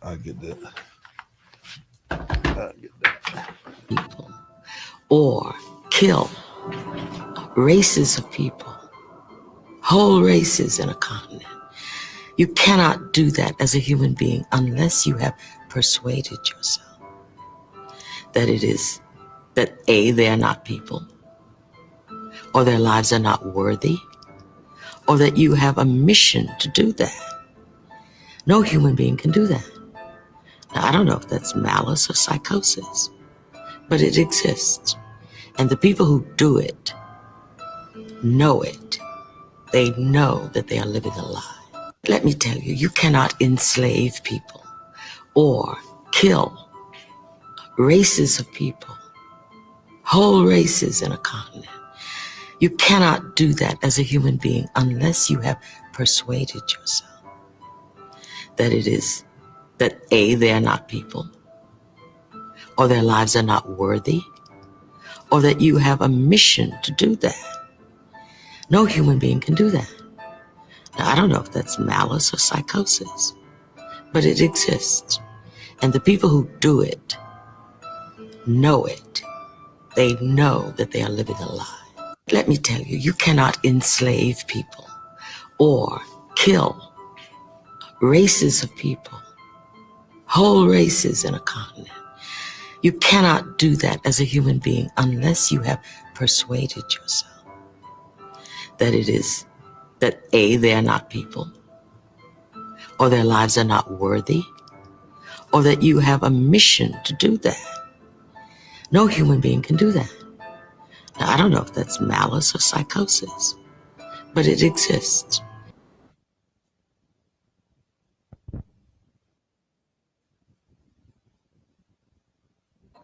I get that. I get that. People, or kill races of people, whole races in a continent. You cannot do that as a human being unless you have persuaded yourself that it is that A, they are not people, or their lives are not worthy, or that you have a mission to do that. No human being can do that. Now, I don't know if that's malice or psychosis, but it exists. And the people who do it know it. They know that they are living a lie. Let me tell you, you cannot enslave people or kill races of people, whole races in a continent. You cannot do that as a human being unless you have persuaded yourself that it is that A, they are not people, or their lives are not worthy, or that you have a mission to do that. No human being can do that. Now, I don't know if that's malice or psychosis, but it exists. And the people who do it know it. They know that they are living a lie. Let me tell you, you cannot enslave people or kill races of people, whole races in a continent. You cannot do that as a human being unless you have persuaded yourself that it is that A, they are not people, or their lives are not worthy, or that you have a mission to do that. No human being can do that. Now, I don't know if that's malice or psychosis, but it exists.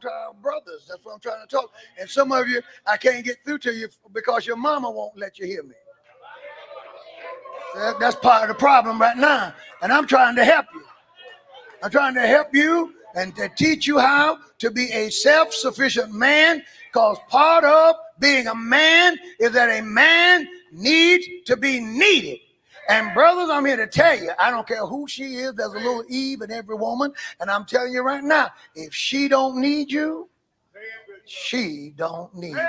To our brothers, that's what I'm trying to talk. And some of you, I can't get through to you because your mama won't let you hear me. That's part of the problem right now. And I'm trying to help you. I'm trying to help you and to teach you how to be a self-sufficient man, because part of being a man is that a man needs to be needed. And brothers, I'm here to tell you, I don't care who she is, there's a little Eve in every woman, and I'm telling you right now, if she don't need you, she don't need you.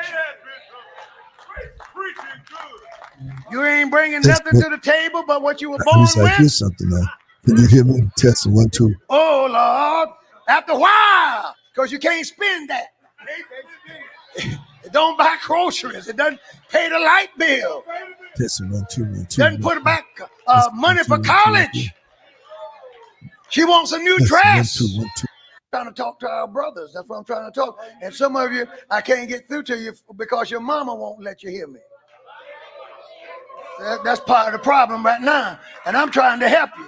You ain't bringing nothing to the table but what you were born with. Here's something now. Can you hear me? Test 1, 2. Oh, Lord. After a while, because you can't spend that. It don't buy groceries. It doesn't pay the light bill. Test 1, 2, 1, 2. Doesn't put back money for college. She wants a new dress. 1, 2, 1, 2. I'm trying to talk to our brothers. That's what I'm trying to talk. And some of you, I can't get through to you because your mama won't let you hear me. That's part of the problem right now. And I'm trying to help you.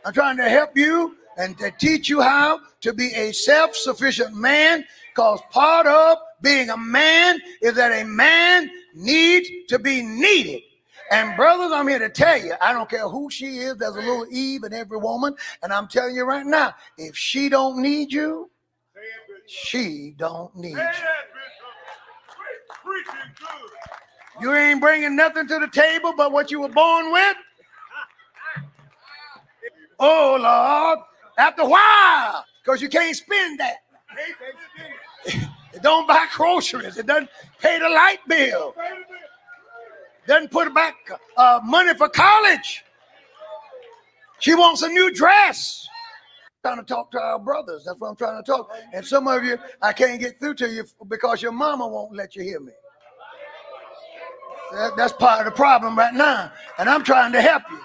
I'm trying to help you and to teach you how to be a self-sufficient man, because part of being a man is that a man needs to be needed. And brothers, I'm here to tell you, I don't care who she is, there's a little Eve in every woman, and I'm telling you right now, if she don't need you, she don't need you. You ain't bringing nothing to the table but what you were born with. Oh, Lord. After a while, because you can't spend that. It don't buy groceries. It doesn't pay the light bill. Doesn't put back money for college. She wants a new dress. I'm trying to talk to our brothers. That's what I'm trying to talk. And some of you, I can't get through to you because your mama won't let you hear me. That's part of the problem right now. And I'm trying to help you.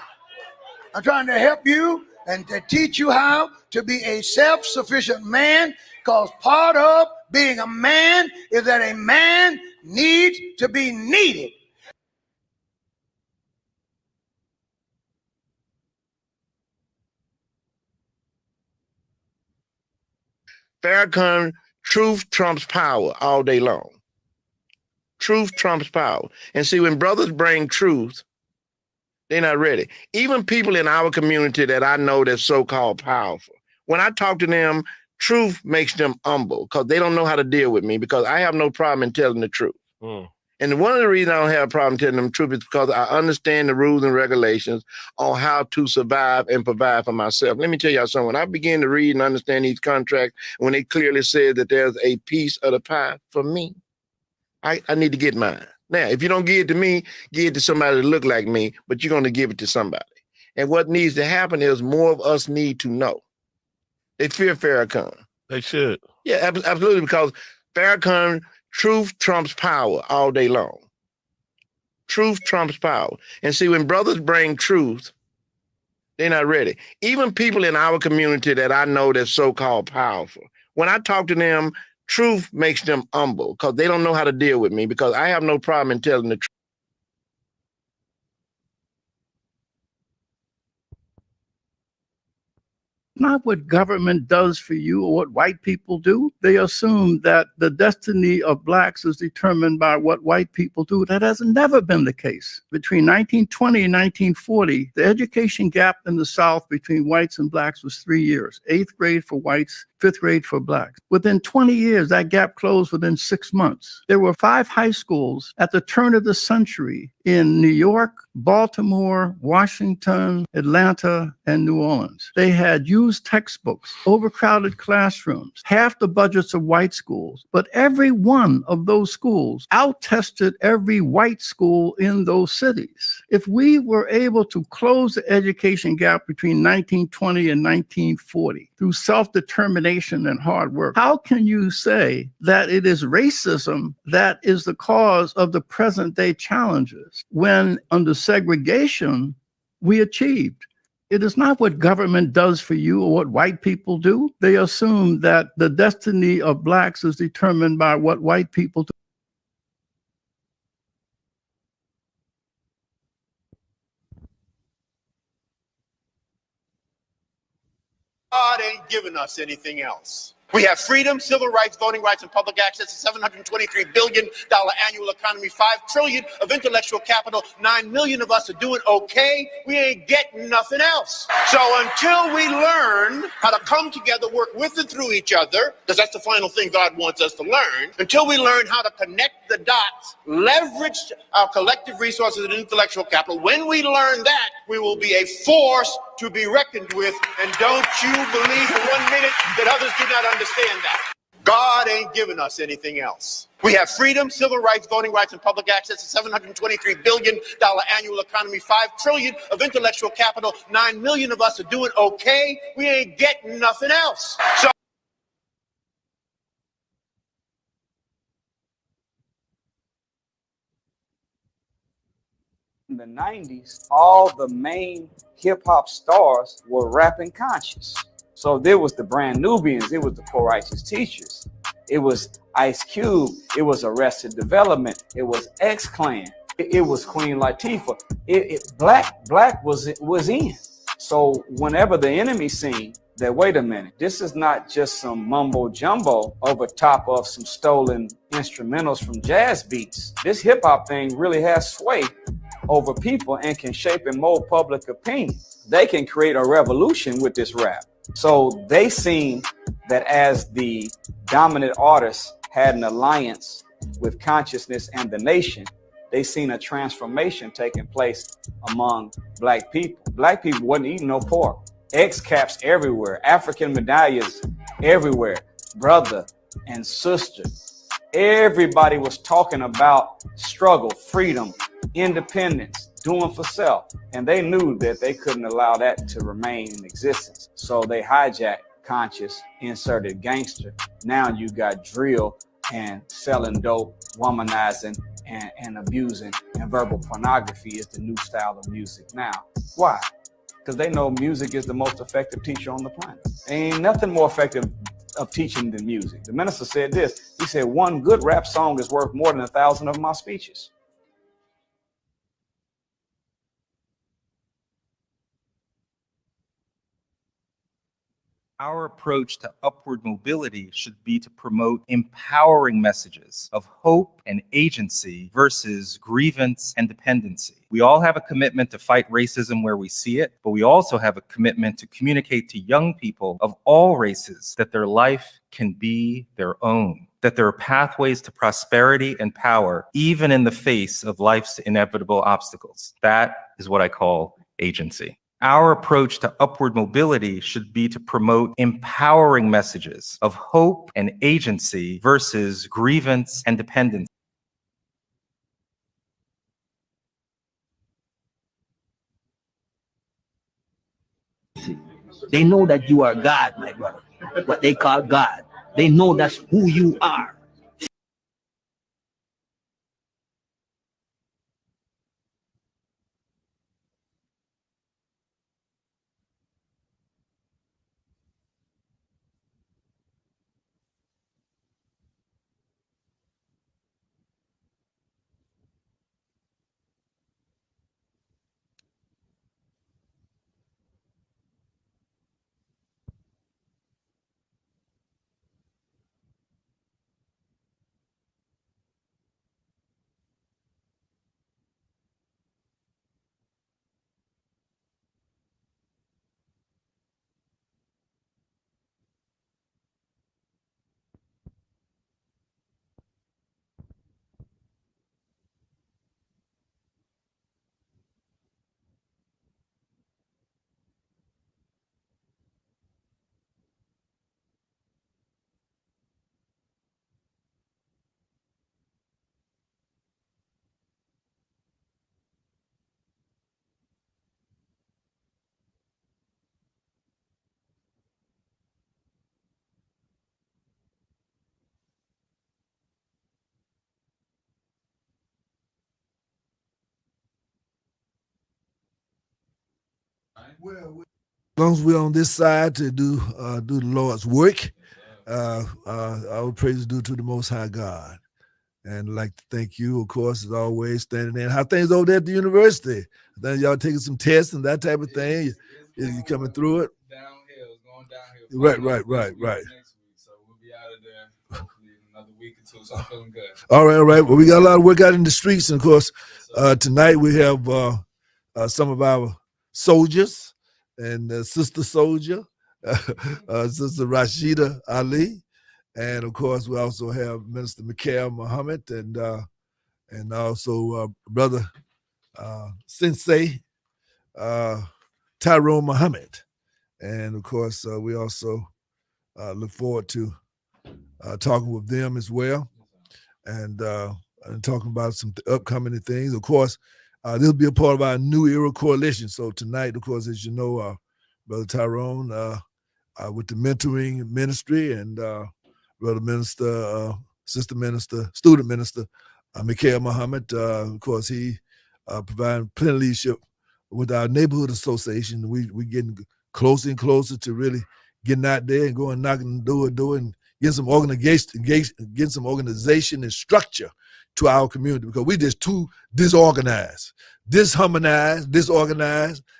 I'm trying to help you and to teach you how to be a self-sufficient man, because part of being a man is that a man needs to be needed. Farrakhan, truth trumps power all day long. Truth trumps power. And see, when brothers bring truth, they're not ready. Even people in our community that I know that's so-called powerful, when I talk to them, truth makes them humble because they don't know how to deal with me, because I have no problem in telling the truth. And one of the reasons I don't have a problem telling them the truth is because I understand the rules and regulations on how to survive and provide for myself. Let me tell y'all something. When I begin to read and understand these contracts, when they clearly said that there's a piece of the pie for me, I need to get mine. Now, if you don't give it to me, give it to somebody that look like me, but you're going to give it to somebody. And what needs to happen is more of us need to know. They fear Farrakhan. They should. Yeah, absolutely, because Farrakhan, truth trumps power all day long. Truth trumps power. And see, when brothers bring truth, they're not ready. Even people in our community that I know that's so-called powerful, when I talk to them, truth makes them humble because they don't know how to deal with me, because I have no problem in telling the truth. Not what government does for you or what white people do. They assume that the destiny of blacks is determined by what white people do. That has never been the case. Between 1920 and 1940, the education gap in the South between whites and blacks was 3 years. 8th grade for whites, 5th grade for blacks. Within 20 years, that gap closed within 6 months. There were 5 high schools at the turn of the century in New York, Baltimore, Washington, Atlanta, and New Orleans. They had used textbooks, overcrowded classrooms, half the budgets of white schools, but every one of those schools out-tested every white school in those cities. If we were able to close the education gap between 1920 and 1940 through self-determination and hard work, how can you say that it is racism that is the cause of the present-day challenges when under segregation we achieved? It is not what government does for you or what white people do. They assume that the destiny of blacks is determined by what white people do. God ain't giving us anything else. We have freedom, civil rights, voting rights, and public access, a $723 billion annual economy, $5 trillion of intellectual capital, 9 million of us are doing okay. We ain't getting nothing else. So until we learn how to come together, work with and through each other, because that's the final thing God wants us to learn, until we learn how to connect the dots, leverage our collective resources and intellectual capital, when we learn that, we will be a force to be reckoned with. And don't you believe for 1 minute that others do not understand that. God ain't giving us anything else. We have freedom, civil rights, voting rights, and public access, a $723 billion annual economy, $5 trillion of intellectual capital, 9 million of us are doing okay. We ain't getting nothing else. So in the 90s, all the main hip-hop stars were rapping conscious. So there was the Brand Nubians, it was the Poor Righteous Teachers, it was Ice Cube, it was Arrested Development, it was X-Clan, it was Queen Latifah. Black was in. So whenever the enemy seen that, wait a minute, this is not just some mumbo jumbo over top of some stolen instrumentals from jazz beats. This hip-hop thing really has sway over people and can shape and mold public opinion. They can create a revolution with this rap. So they seen that as the dominant artists had an alliance with consciousness and the nation, they seen a transformation taking place among black people. Black people wasn't eating no pork. X caps everywhere, African medallions everywhere, brother and sister. Everybody was talking about struggle, freedom, independence, doing for self. And they knew that they couldn't allow that to remain in existence. So they hijacked conscious, inserted gangster. Now you got drill and selling dope, womanizing and abusing, and verbal pornography is the new style of music now. Why? Because they know music is the most effective teacher on the planet. Ain't nothing more effective of teaching than music. The minister said this. He said, one good rap song is worth more than 1,000 of my speeches. Our approach to upward mobility should be to promote empowering messages of hope and agency versus grievance and dependency. We all have a commitment to fight racism where we see it, but we also have a commitment to communicate to young people of all races that their life can be their own, that there are pathways to prosperity and power, even in the face of life's inevitable obstacles. That is what I call agency. Our approach to upward mobility should be to promote empowering messages of hope and agency versus grievance and dependency. They know that you are God, my brother, what they call God. They know that's who you are. Well, as long as we're on this side to do the Lord's work, our praise is due to the Most High God. And I'd like to thank you, of course, as always, standing there. How things over there at the university? Then y'all taking some tests and that type of thing. You coming through it? Downhill, it's going downhill. Right. Next week, so we'll be out of there hopefully in another week or two. So I'm feeling good. All right. Well, we got a lot of work out in the streets, and of course, tonight we have some of our soldiers and Sister Soldier, Sister Rashida Ali. And of course, we also have Minister Mikhail Muhammad and also Brother Sensei Tyrone Muhammad. And of course, we also look forward to talking with them as well and talking about some upcoming things. Of course, this will be a part of our New Era Coalition. So tonight, of course, as you know, Brother Tyrone with the mentoring ministry and Brother Minister, Sister Minister, Student Minister, Mikhail Muhammad. Of course, he providing plenty of leadership with our neighborhood association. We getting closer and closer to really getting out there and going knocking door to door and getting some organization and structure to our community, because we just too disorganized, disorganized,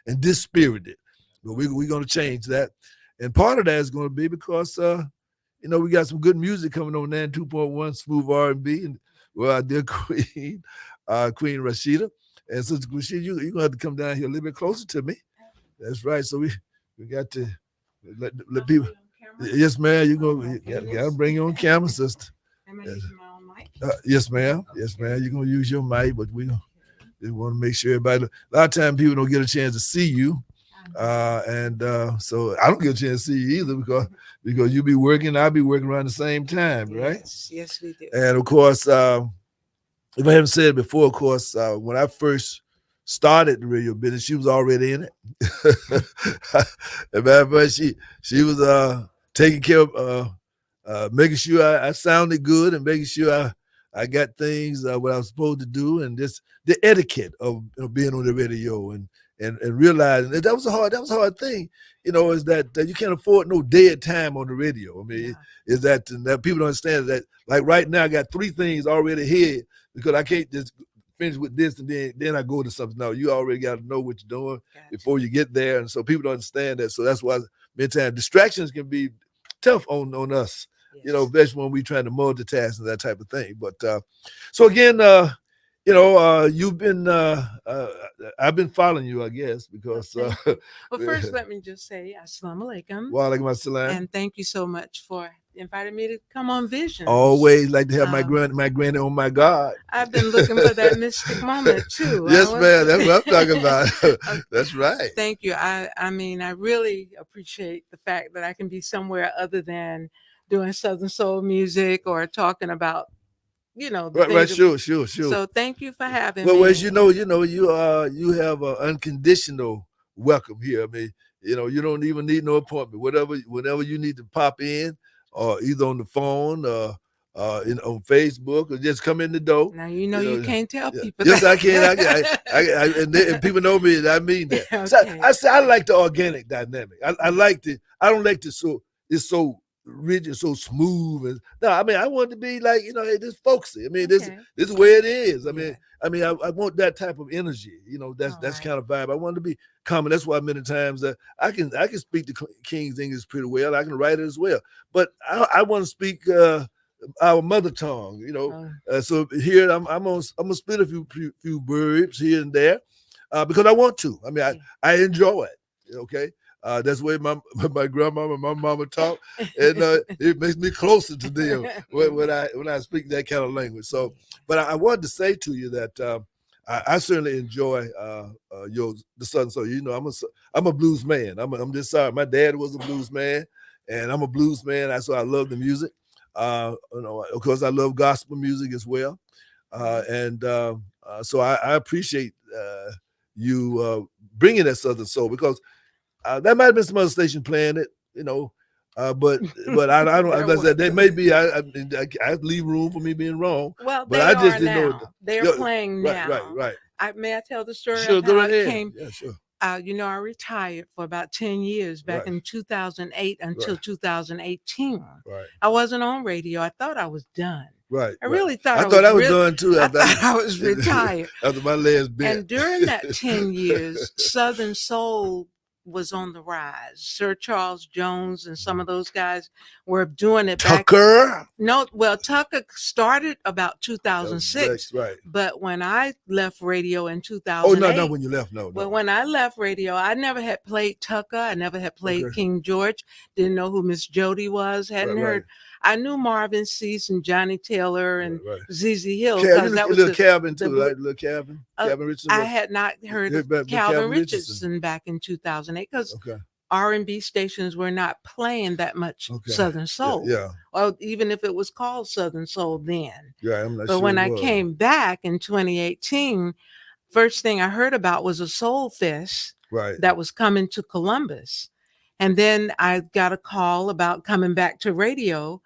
and dispirited. But we're going to change that. And part of that is going to be because we got some good music coming on there in 2.1 Smooth R&B, and our dear Queen Rashida. And Sister Rashida, you're going to have to come down here a little bit closer to me. That's right. So we got to let people. Yes, ma'am. You got to bring your own camera, sister. Am I using my own mic? Yes, ma'am. Yes, ma'am. You're going to use your mic, but we want to make sure everybody. A lot of times people don't get a chance to see you. So I don't get a chance to see you either because you be working, I'll be working around the same time, right? Yes, we do. And of course, if I haven't said it before, of course, when I first started the radio business, she was already in it. As a matter of fact, she was taking care of making sure I sounded good and making sure I got things what I was supposed to do, and just the etiquette of being on the radio and realizing that was a hard thing, is that you can't afford no dead time on the radio. I mean, is that people don't understand that, like right now I got 3 things already here because I can't just finish with this, and then I go to something. No, you already got to know what you're doing before you get there, and so people don't understand that. So that's why many times distractions can be tough on us. You know, especially when we trying to multitask and that type of thing. But so again, you've been I've been following you, I guess, because Well, first, let me just say assalamu alaikum. Wa alaikum assalam. And thank you so much for inviting me to come on Vision. Always like to have my granny on my God. I've been looking for that mystic moment too. Yes, man. That's what I'm talking about. That's right. Thank you. I mean, I really appreciate the fact that I can be somewhere other than doing Southern soul music or talking about, the Right, things sure. So thank you for having Well, me. as you know, you have an unconditional welcome here. I mean, you don't even need no appointment. Whenever you need to pop in, or either on the phone or on Facebook, or just come in the door. Now you can't tell people. Yes, that. I can. And people know me, and I mean that. Okay. So I like the organic dynamic. I like I don't like it's so rich and so smooth. And no, I mean, I want it to be like, hey, this folksy. I mean, this is where it is. I mean, I want that type of energy. That's kind of vibe. I want it to be common. That's why many times I can speak the King's English pretty well. I can write it as well. But I want to speak our mother tongue. So here I'm gonna spit a few verbs here and there because I want to. I mean, I enjoy it. Okay. That's the way my grandmama, my mama talk, and it makes me closer to them when I speak that kind of language. So, but I wanted to say to you that I certainly enjoy the Southern soul. I'm a blues man. I'm just sorry. My dad was a blues man, and I'm a blues man. So I love the music. Of course, I love gospel music as well, so I appreciate you bringing that Southern soul because. That might have been some other station playing it, but I don't. As I said, they may be. I leave room for me being wrong. Well, but they I just are didn't now. know. They are playing now. Right. May I tell the story? Sure, of go how ahead. it came? Yeah, sure. I retired for about 10 years back in 2008 until 2018. Right. I wasn't on radio. I thought I was done. Right. I really thought I was done too. I thought I was retired. After my legs bent. And during that 10 years, Southern soul was on the rise. Sir Charles Jones and some of those guys were doing it back. Tucker? No, well, Tucker started about 2006. Right. But when I left radio in 2008. Oh, no, when you left, no. Well, when I left radio, I never had played Tucker. I never had played King George. Didn't know who Miss Jody was. Hadn't heard. I knew Marvin Cease and Johnny Taylor and ZZ Hill. That was little Calvin too, right? Little Calvin Richardson. I had not heard of Calvin Richardson back in 2008 because R&B stations were not playing that much Southern soul. Yeah. Or even if it was called Southern soul then. Yeah, I'm not but sure. When I came back in 2018, first thing I heard about was a soul fest that was coming to Columbus. And then I got a call about coming back to radio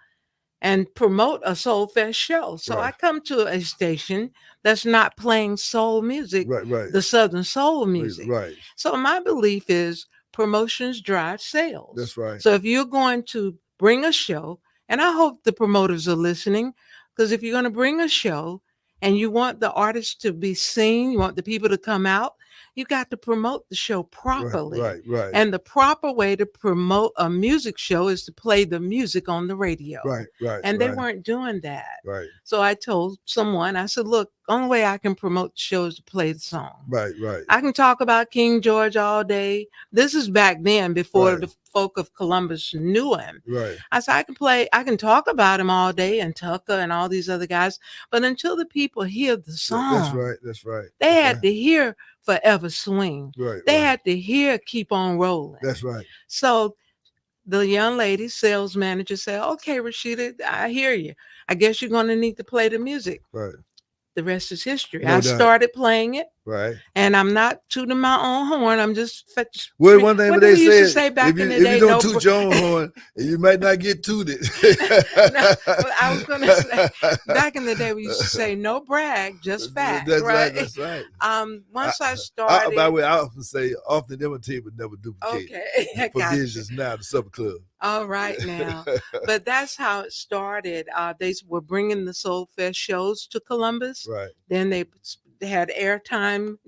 and promote a Soul Fest show. So I come to a station that's not playing soul music, the Southern soul music. Right. So my belief is promotions drive sales. That's right. So if you're going to bring a show, and I hope the promoters are listening, because if you're going to bring a show and you want the artist to be seen, you want the people to come out, you got to promote the show properly. Right. And the proper way to promote a music show is to play the music on the radio. Right. And they weren't doing that. Right. So I told someone, I said, look, only way I can promote the show is to play the song. Right. I can talk about King George all day. This is back then before the folk of Columbus knew him. Right. I said, I can talk about him all day and Tucker and all these other guys, but until the people hear the song, that's right. They had to hear Forever Swing. Right. They had to hear Keep On Rolling. That's right. So the young lady, sales manager, said, okay, Rashida, I hear you. I guess you're going to need to play the music. Right. The rest is history. No I doubt. started playing it. Right. And I'm not tooting my own horn. I'm just well, one thing what they we used to said, say back in the if day. you don't toot your own horn, you might not get tooted. No, I was going to say, back in the day, we used to say, no brag, just fact. That's right. That's right. Once I started. By the way, I often say, often imitate but never duplicate. Okay. For Visions now, the Supper Club. All right now. But that's how it started. They were bringing the Soul Fest shows to Columbus. Right. Then they had airtime,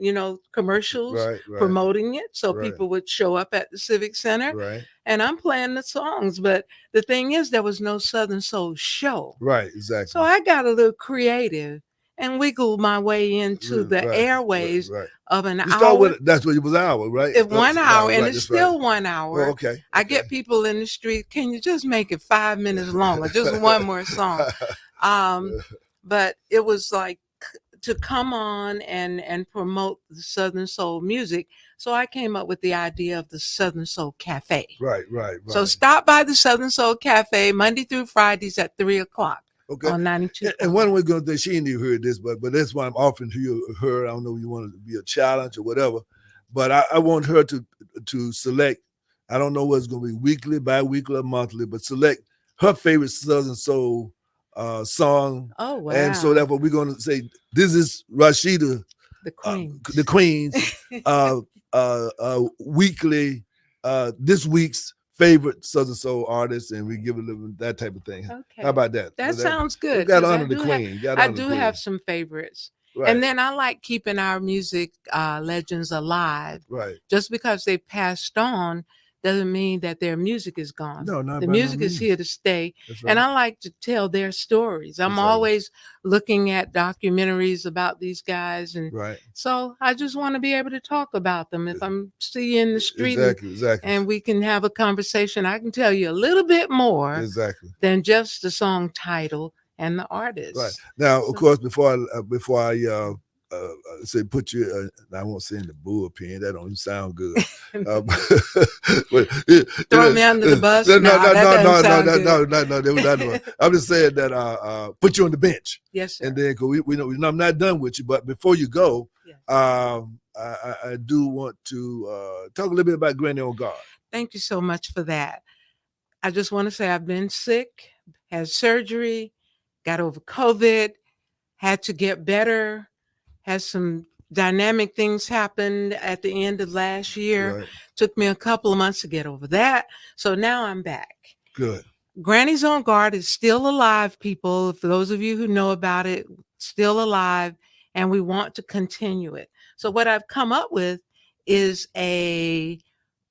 commercials Right. promoting it, so Right. people would show up at the Civic Center, Right. and I'm playing the songs. But the thing is, there was no Southern Soul show, Right. Exactly. so I got a little creative and wiggled my way into the Right, airways right. of an You start hour. with that's what it was hour, right? It 1 hour, and Right, it's that's right. still 1 hour. Oh, okay. I get people in the street, can you just make it 5 minutes longer? Just one more song. But it was like to come on and promote the Southern Soul music. So I came up with the idea of the Southern Soul Cafe. Right. So stop by the Southern Soul Cafe Monday through Fridays at 3:00 Okay. on 92. And one we're going to, she ain't even heard this, but that's why I'm offering to you her. I don't know if you want it to be a challenge or whatever, but I want her to select. I don't know what's going to be weekly, bi-weekly, or monthly, but select her favorite Southern Soul song. Oh, wow. And so that's what we're going to say. This is Rashida, the Queen. the Queen's weekly, this week's favorite Southern Soul artist, and we give a little that type of thing. Okay. How about that? That sounds good. You got to 'cause honor the Queen. You gotta I honor the do Queen. have some favorites. Right. And then I like keeping our music legends alive. Right. Just because they passed on doesn't mean that their music is gone. No, not the by no music is means. here to stay. That's And right. I like to tell their stories. I'm Exactly. always looking at documentaries about these guys. And Right. so I just want to be able to talk about them. If I'm see you in the street Exactly. and we can have a conversation, I can tell you a little bit more Exactly. than just the song title and the artist. Right. Now, of course, before I say put you, I won't say in the bullpen. That don't even sound good. Throw me under the bus? No, Nah, that doesn't sound good. no. That was not the one. I'm just saying that put you on the bench, Yes, sir. and then cause we know I'm not done with you. But before you go, Yes. I do want to talk a little bit about Granny on Guard. Thank you so much for that. I just want to say I've been sick, had surgery, got over COVID, had to get better, had some dynamic things happen at the end of last year. Right. Took me a couple of months to get over that. So now I'm back. Good. Granny's on Guard is still alive, people. For those of you who know about it, still alive, and we want to continue it. So what I've come up with is a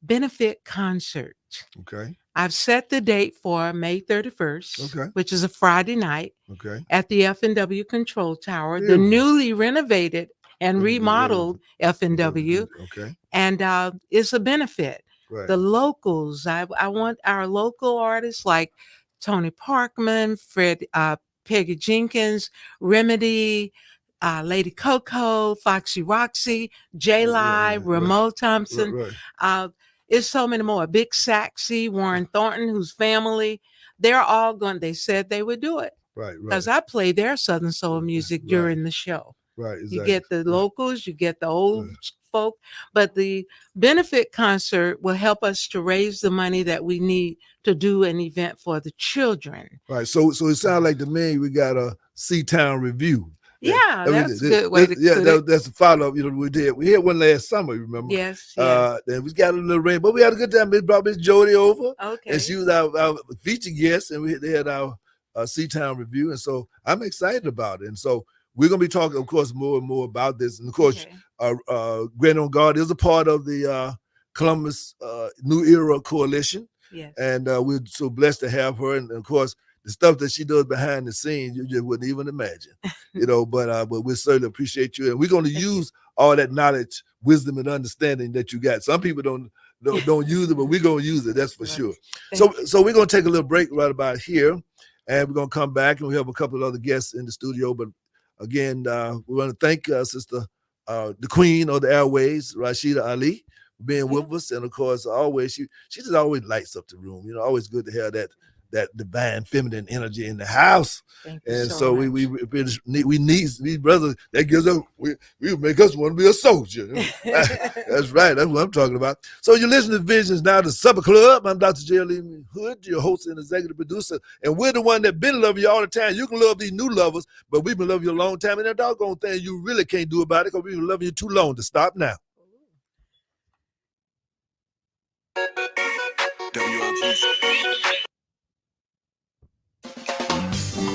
benefit concert. Okay. I've set the date for May 31st, Okay. which is a Friday night Okay. at the F&W Control Tower, the Beautiful. newly renovated and remodeled F&W, Okay. and it's a benefit. Right. The locals, I want our local artists like Tony Parkman, Peggy Jenkins, Remedy, Lady Coco, Foxy Roxy, J. Lai, right. Ramon Thompson. Right. It's so many more. Big Saxy, Warren Thornton, whose family, they're all going. They said they would do it Right. because I play their Southern Soul music during the show. Right. Exactly. You get the locals, you get the old folk, but the benefit concert will help us to raise the money that we need to do an event for the children. Right. So it sounds like to me we got a C-Town review. Yeah, that's a good way to put it. That's a follow-up. We had one last summer. You remember? Yes. Yeah. Then we got a little rain, but we had a good time. We brought Miss Jody over, Okay. and she was our featured guest, and they had our C-Town review, and so I'm excited about it. And so we're gonna be talking, of course, more and more about this. And of course, Granny on Guard is a part of the Columbus New Era Coalition. Yes. And we're so blessed to have her. And of course, the stuff that she does behind the scenes, you just wouldn't even imagine, but we certainly appreciate you. And we're going to use all that knowledge, wisdom, and understanding that you got. Some people don't use it, but we're going to use it. That's for sure. So we're going to take a little break right about here, and we're going to come back, and we have a couple of other guests in the studio. But again, we want to thank Sister, the Queen of the Airways, Rashida Ali, for being with us. And of course, always she just always lights up the room. Always good to have that divine feminine energy in the house. And so we need these brothers that gives us we make us want to be a soldier. That's right. That's what I'm talking about. So you listen to Visions Now, the Supper Club. I'm Dr. Geraldine Hood, your host and executive producer, and we're the one that been loving you all the time. You can love these new lovers, but we've been loving you a long time, and that doggone thing you really can't do about it because we've been loving you too long to stop now.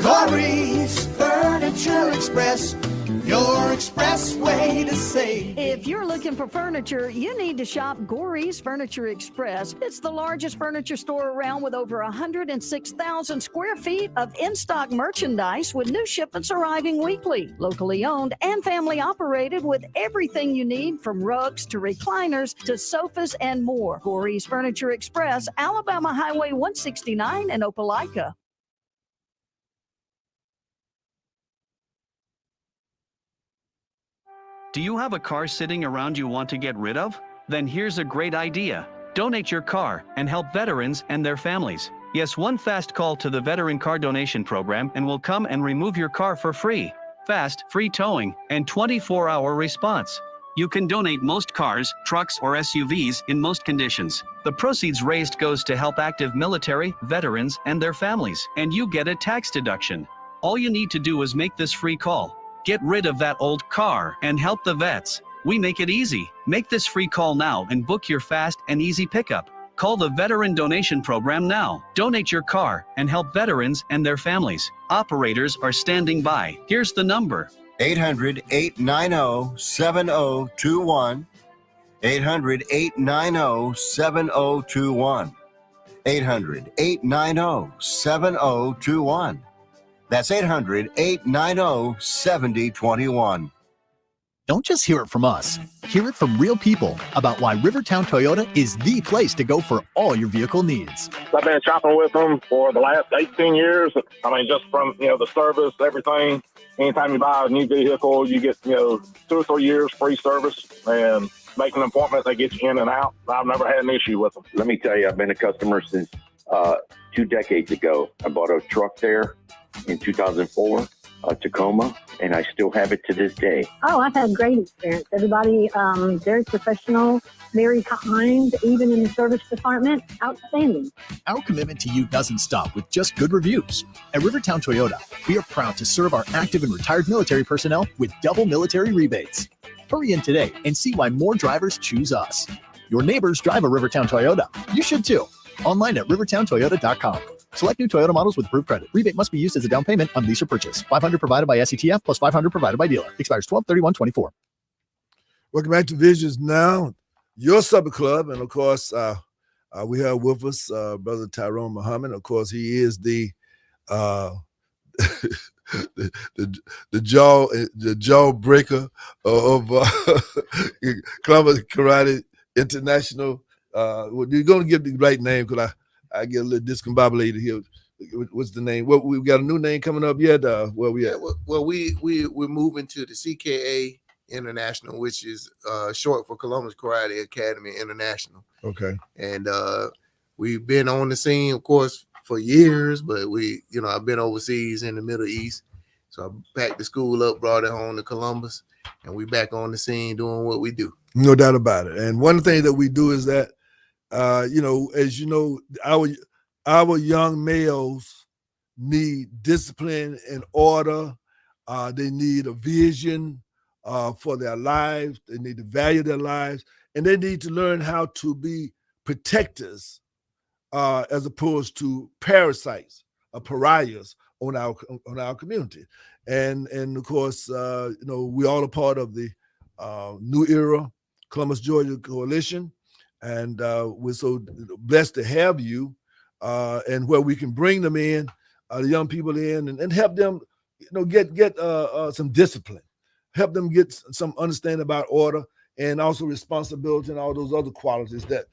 Corey's Furniture Express, your Express, way to save. If you're looking for furniture, you need to shop Gorey's Furniture Express. It's the largest furniture store around with over 106,000 square feet of in-stock merchandise with new shipments arriving weekly. Locally owned and family operated with everything you need from rugs to recliners to sofas and more. Gorey's Furniture Express, Alabama Highway 169 in Opelika. Do you have a car sitting around you want to get rid of? Then here's a great idea. Donate your car and help veterans and their families. Yes, one fast call to the Veteran Car Donation Program and we'll come and remove your car for free. Fast, free towing, and 24-hour response. You can donate most cars, trucks, or SUVs in most conditions. The proceeds raised goes to help active military, veterans, and their families, and you get a tax deduction. All you need to do is make this free call. Get rid of that old car and help the vets. We make it easy. Make this free call now and book your fast and easy pickup. Call the Veteran Donation Program now. Donate your car and help veterans and their families. Operators are standing by. Here's the number. 800-890-7021. 800-890-7021. 800-890-7021. That's 800-890-7021. Don't just hear it from us. Hear it from real people about why Rivertown Toyota is the place to go for all your vehicle needs. I've been shopping with them for the last 18 years. I mean, just from, the service, everything. Anytime you buy a new vehicle, you get, 2 or 3 years free service, and make an appointment, they get you in and out. I've never had an issue with them. Let me tell you, I've been a customer since 2 decades ago. I bought a truck there in 2004, Tacoma, and I still have it to this day. Oh, I've had great experience. Everybody very professional, very kind, even in the service department, outstanding. Our commitment to you doesn't stop with just good reviews. At Rivertown Toyota, we are proud to serve our active and retired military personnel with double military rebates. Hurry in today and see why more drivers choose us. Your neighbors drive a Rivertown Toyota. You should too. Online at rivertowntoyota.com. Select new Toyota models with approved credit. Rebate must be used as a down payment on lease or purchase. $500 provided by SETF plus $500 provided by dealer. Expires 12/31/24. Welcome back to Visions Now, your supper club. And of course, we have with us Brother Tyrone Muhammad. Of course, he is the jawbreaker of Columbus Karate International. You're going to give the right name because I get a little discombobulated here. What's the name? Well, we've got a new name coming up yet. Where we at? Well, we're moving to the CKA International, which is short for Columbus Karate Academy International. Okay. And we've been on the scene, of course, for years, but I've been overseas in the Middle East. So I packed the school up, brought it home to Columbus, and we back on the scene doing what we do. No doubt about it. And one thing that we do is that, as you know, our young males need discipline and order. They need a vision for their lives. They need to value their lives, and they need to learn how to be protectors as opposed to parasites or pariahs on our community. And of course, we all are part of the New Era Columbus, Georgia Coalition. And we're so blessed to have you, and where we can bring them in, the young people in, and help them, get some discipline, help them get some understanding about order and also responsibility and all those other qualities that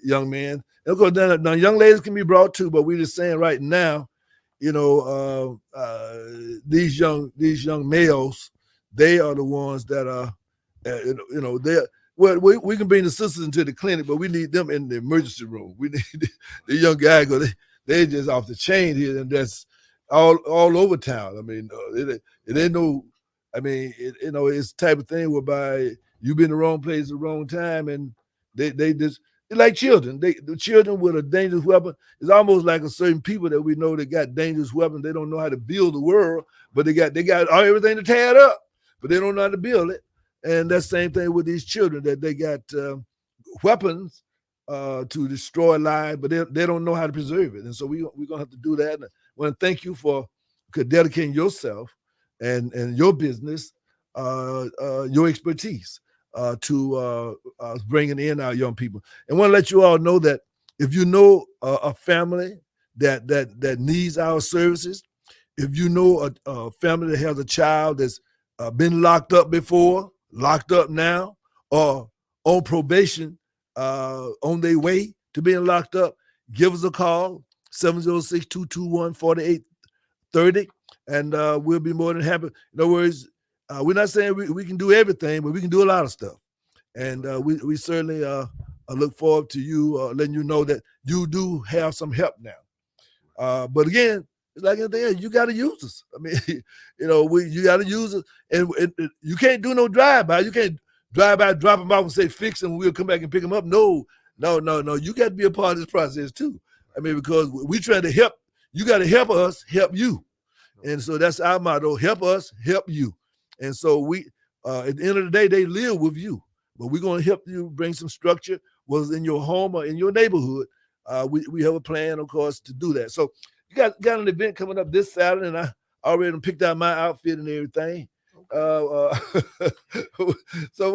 young men. And of course, now young ladies can be brought too, but we're just saying right now, these young males, they are the ones that are, they're. Well, we can bring the sisters into the clinic, but we need them in the emergency room. We need the young guys go. They're just off the chain here, and that's all over town. I mean, it ain't no. I mean, it's the type of thing whereby you be in the wrong place at the wrong time, and they just they're like children. The children with a dangerous weapon. It's almost like a certain people that we know that got dangerous weapons. They don't know how to build the world, but they got everything to tear it up, but they don't know how to build it. And that's the same thing with these children, that they got weapons to destroy lives, but they don't know how to preserve it. And so we're going to have to do that. And I want to thank you for dedicating yourself and your business your expertise to bringing in our young people. And want to let you all know that if you know a family that needs our services, if you know a family that has a child that's been locked up before, locked up now, or on probation, on their way to being locked up, give us a call, 706-221-4830, and we'll be more than happy. In other words, we're not saying we can do everything, but we can do a lot of stuff. And we certainly look forward to you letting you know that you do have some help now. But again, it's like anything else, you got to use us. I mean, you got to use us. And you can't do no drive-by. You can't drive by, drop them off and say, fix them, we'll come back and pick them up. No. You got to be a part of this process too. I mean, because we trying to help. You got to help us, help you. And so that's our motto, help us, help you. And so we, at the end of the day, they live with you. But we're going to help you bring some structure, whether it's in your home or in your neighborhood. We have a plan, of course, to do that. So you got an event coming up this Saturday, and I already picked out my outfit and everything. So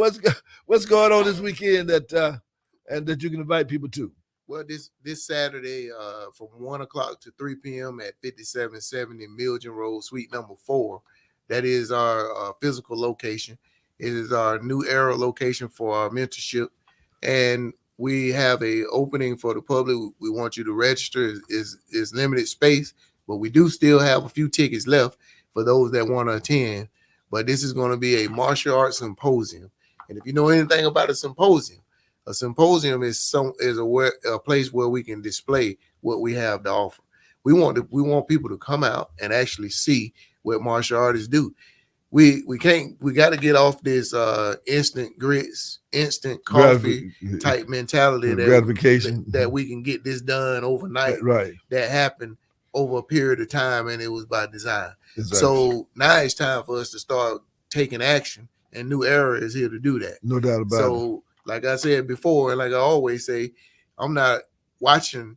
what's going on this weekend that you can invite people to? Well, this Saturday from 1 o'clock to 3 p.m. at 5770 Milton Road, Suite number 4. That is our physical location. It is our New Era location for our mentorship, and we have a opening for the public. We want you to register. Is limited space, but we do still have a few tickets left for those that want to attend. But this is going to be a martial arts symposium, and if you know anything about a symposium is a place where we can display what we have to offer. We want people to come out and actually see what martial artists do. We got to get off this instant grits, instant coffee type mentality that we can get this done overnight. Right. That happened over a period of time, and it was by design. Exactly. So now it's time for us to start taking action, and New Era is here to do that. No doubt about it. So, like I said before, and like I always say, I'm not watching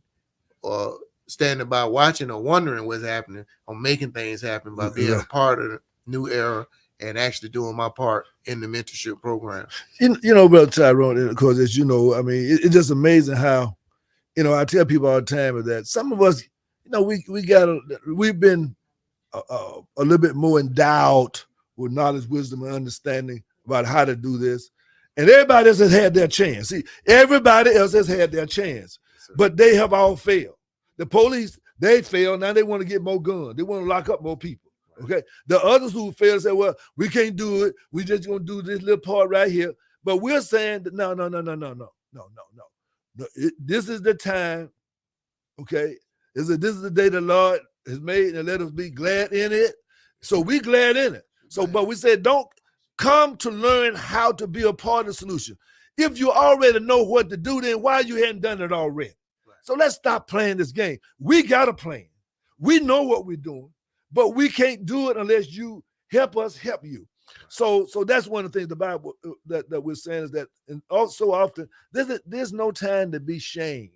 or standing by watching or wondering what's happening. I'm making things happen by being a part of the New Era and actually doing my part in the mentorship program. Brother Tyrone, of course, as you know, I mean, it's just amazing how, I tell people all the time that some of us, we've been a little bit more endowed with knowledge, wisdom, and understanding about how to do this. And everybody else has had their chance. See, everybody else has had their chance, but they have all failed. The police, they failed. Now they want to get more guns. They want to lock up more people. Okay. The others who failed say, well, we can't do it. We just going to do this little part right here. But we're saying that no. This is the time. Okay. This is the day the Lord has made, and let us be glad in it. So we glad in it. So, but we said, don't come to learn how to be a part of the solution. If you already know what to do, then why you hadn't done it already? So let's stop playing this game. We got a plan. We know what we're doing, but we can't do it unless you help us help you. So that's one of the things the Bible that we're saying is that, and also often there's no time to be shamed.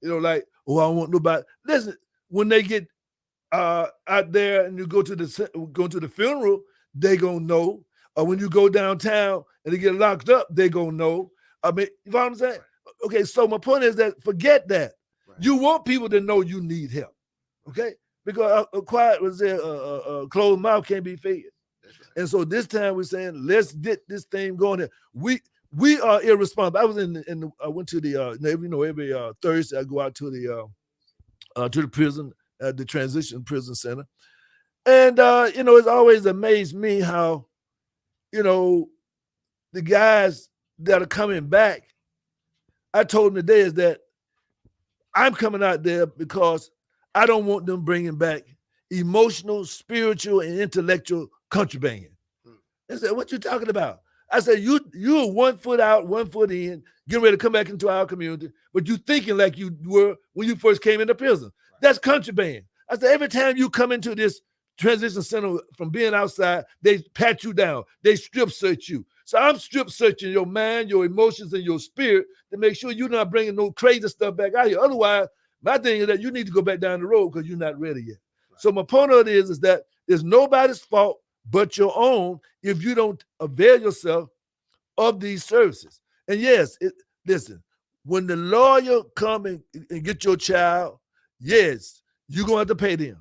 Like, oh, I don't want nobody. Listen, when they get out there and you go to the funeral, they gonna know. Or when you go downtown and they get locked up, they gonna know. I mean, you know what I'm saying? Okay, so my point is that forget that. Right. You want people to know you need help, okay? Because a quiet was there, a closed mouth can't be fed. Right. And so this time we're saying, let's get this thing going here. We are irresponsible. I was I went to the every Thursday I go out to the prison, the transition prison center, and it's always amazed me how, the guys that are coming back. I told them today is that I'm coming out there because I don't want them bringing back emotional, spiritual, and intellectual contraband. They said, what you talking about? I said, you are 1 foot out, 1 foot in, getting ready to come back into our community, but you thinking like you were when you first came into prison. That's contraband. I said, every time you come into this transition center from being outside, they pat you down. They strip search you. So I'm strip searching your mind, your emotions, and your spirit to make sure you're not bringing no crazy stuff back out here. Otherwise, my thing is that you need to go back down the road because you're not ready yet. Right. So my point of it is that it's nobody's fault but your own if you don't avail yourself of these services. And yes, listen, when the lawyer come and get your child, yes, you're going to have to pay them.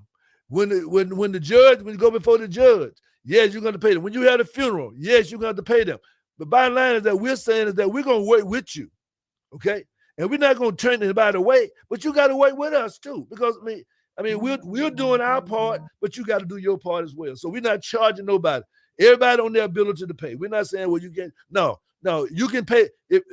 When you go before the judge, yes, you're going to pay them. When you have a funeral, yes, you're going to have to pay them. But bottom line is that we're saying is that we're going to work with you, okay? And we're not going to turn anybody away, but you got to work with us too, because I mean, we're doing our part, but you got to do your part as well. So we're not charging nobody. Everybody on their ability to pay. We're not saying, well, you get no, you can pay. If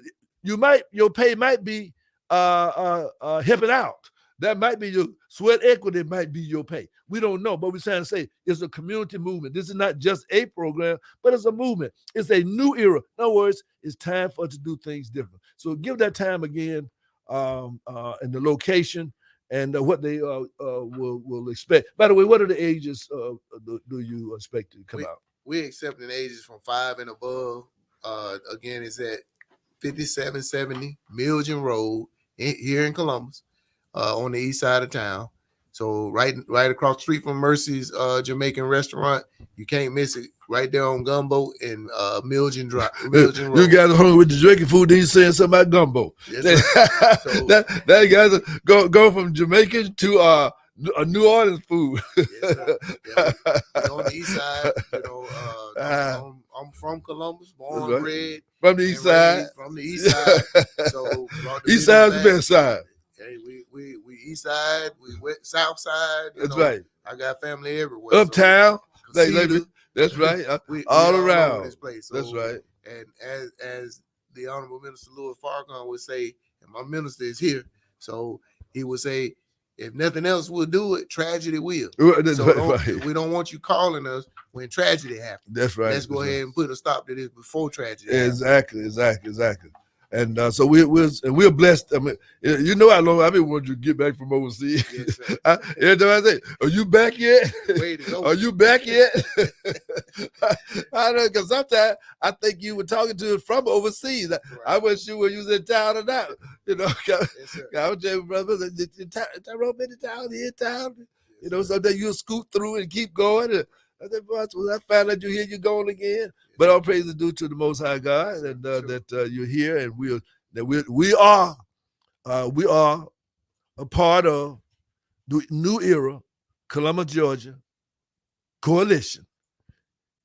your pay might be helping out. That might be your sweat equity, might be your pay. We don't know, but we're trying to say it's a community movement. This is not just a program, but it's a movement. It's a new era. In other words, it's time for us to do things different. So give that time again, and the location and what they will expect. By the way, what are the ages do you expect to come out? We're accepting ages from 5 and above. Again, it's at 5770 Milgen Road here in Columbus, on the east side of town. So right across the street from Mercy's Jamaican restaurant. You can't miss it. Right there on Gumbo and Milgen Drive. Milgen Road. You guys are hungry with the drinking food. Then you saying something about gumbo. Yes, so, that guys go from Jamaican to a New Orleans food. Yes, we're on the east side, I'm from Columbus, born and bred. From the east side. From the east side. So east side's the best side. Hey, we east side, we west south side. That's right. I got family everywhere. Uptown. So, that's right. We all over around this place. So, that's right. And as the Honorable Minister Louis Farrakhan would say, and my minister is here, so he would say, if nothing else will do it, tragedy will. So we don't want you calling us when tragedy happens. That's right. Let's go ahead and put a stop to this before tragedy. Exactly. And so we're blessed. I mean, you know how long I've been wanting you to get back from overseas. Yes, Every time I say, "Are you back yet? Are you back yet?" I know, because sometimes I think you were talking to us from overseas. Right. I wasn't sure whether you was in town or not. You know, I was telling brothers, Tyrone been in town, here in town. You know, sometimes you'll scoot through and keep going. And I said, "Boy, I found out you're going again." But all praise is due to the Most High God, and that you're here, and we are a part of the New Era Columbus, Georgia coalition.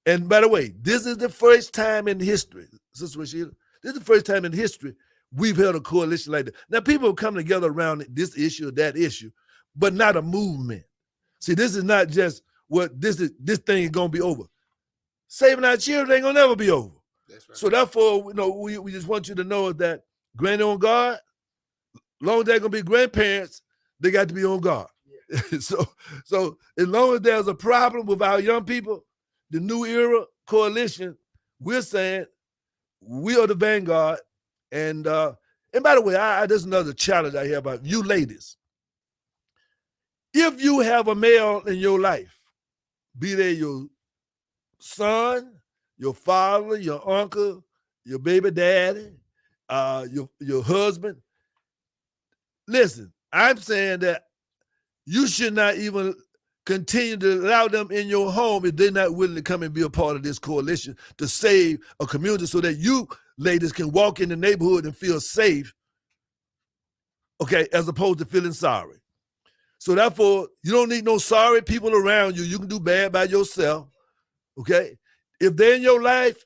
And by the way, this is the first time in history, Sister Rashida, this is the first time in history we've held a coalition like that. Now, people come together around this issue or that issue, but not a movement. See, this is not just this thing is gonna be over. Saving our children ain't gonna never be over. That's right. So therefore, we just want you to know that granny on guard, long as they're gonna be grandparents, they got to be on guard. Yeah. So as long as there's a problem with our young people, the New Era coalition, we're saying we are the vanguard. And by the way, there's another challenge I hear about you ladies. If you have a male in your life, be they your son, your father, your uncle, your baby daddy, your husband. Listen, I'm saying that you should not even continue to allow them in your home if they're not willing to come and be a part of this coalition to save a community so that you ladies can walk in the neighborhood and feel safe, okay, as opposed to feeling sorry. So therefore, you don't need no sorry people around you. You can do bad by yourself. Okay, if they're in your life,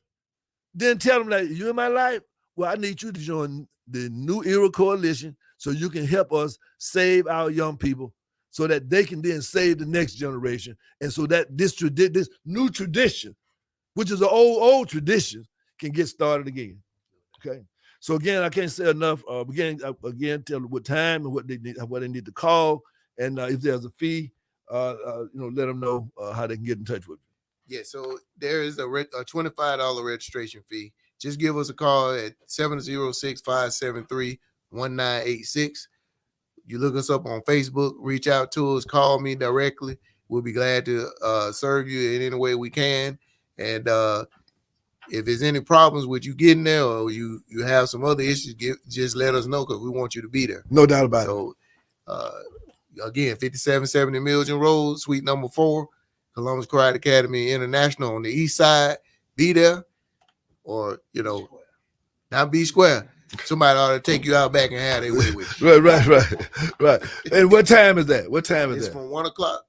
then tell them that you're in my life. Well, I need you to join the New Era Coalition so you can help us save our young people, so that they can then save the next generation, and so that this new tradition, which is an old tradition, can get started again. Okay. So again, I can't say enough. Again, tell them what time and what they need to call, and if there's a fee, let them know how they can get in touch with you. Yeah, so there is a $25 registration fee. Just give us a call at 706-573-1986. You look us up on Facebook, reach out to us, call me directly. We'll be glad to serve you in any way we can. And if there's any problems with you getting there, or you have some other issues, just let us know, because we want you to be there. No doubt about it. So again, 5770 Milgen Road, suite number 4. Columbus Karate Academy International on the east side. Be there, or not be square. Somebody ought to take you out back and have their way with you. Right. And what time is that? It's from 1 o'clock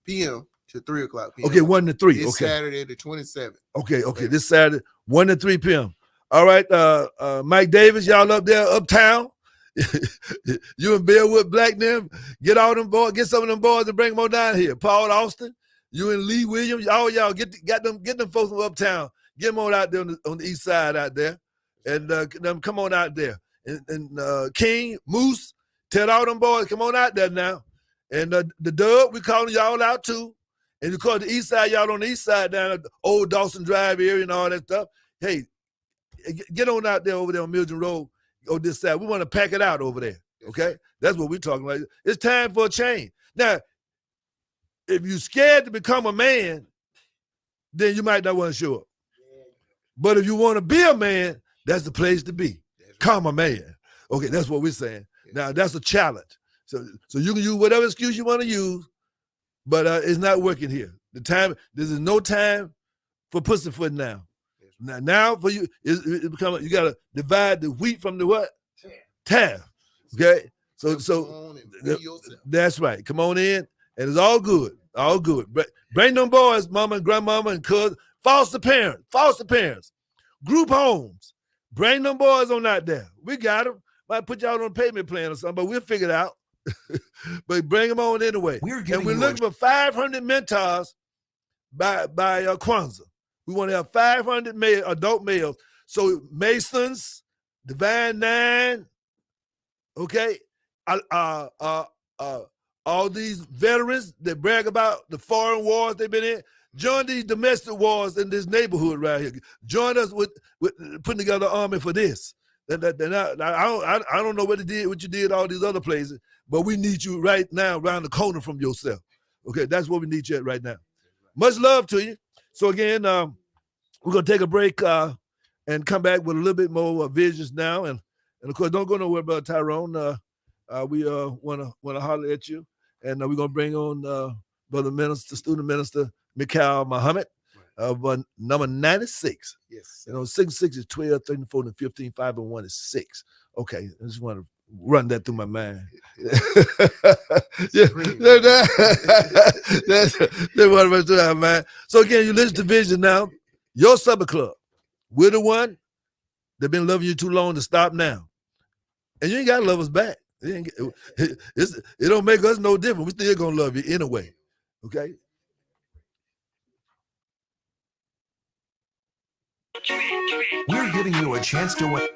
p.m. to 3 o'clock p.m. Okay, 1 to 3. It's okay. Saturday the 27th. Okay. This Saturday, 1 to 3 p.m. All right, Mike Davis, y'all up there, uptown. You and Bellwood Black them, get all them boys, get some of them boys and bring them on down here. Paul Austin, you and Lee Williams, all y'all get them folks from uptown. Get them on out there on the east side out there. And them come on out there. And King, Moose, tell all them boys, come on out there now. And the Dub, we calling y'all out too. And of course, the east side, y'all on the east side down at the old Dawson Drive area and all that stuff. Hey, get on out there over there on Mildred Road on this side. We want to pack it out over there, okay? That's what we're talking about. It's time for a change. Now, if you're scared to become a man, then you might not want to show up. But if you want to be a man, that's the place to be. Come a man. Okay, that's what we're saying. Now, that's a challenge. So you can use whatever excuse you want to use, but it's not working here. This is no time for pussyfoot now. Now for you, it become you gotta divide the wheat from the what? Taff. Okay. So that's right. Come on in, and it's all good. All good. Bring them boys, mama and grandmama and cousins, foster parents, group homes. Bring them boys on out there. We got them. Might put y'all on a payment plan or something, but we'll figure it out. But bring them on anyway. We're looking for 500 mentors by Kwanzaa. We want to have 500 adult males. So Masons, Divine Nine, okay, all these veterans that brag about the foreign wars they've been in. Join these domestic wars in this neighborhood right here. Join us with putting together an army for this. I don't know what you did all these other places, but we need you right now around the corner from yourself. Okay, that's what we need you at right now. Much love to you. So again, we're gonna take a break and come back with a little bit more visions now, and of course, don't go nowhere, Brother Tyrone. We wanna holler at you, and we're gonna bring on Brother Minister, Student Minister Mikhail Muhammad of number 96. Yes. 6 is 12, 13, 14, 15, 5 and 1 is 6. Okay, I just want to run that through my mind. That's what I'm doing, our mind. So again, you listen to Vision now. Your supper club. We're the one that been loving you too long to stop now. And you ain't got to love us back. It don't make us no different. We still gonna love you anyway. Okay. We're giving you a chance to win.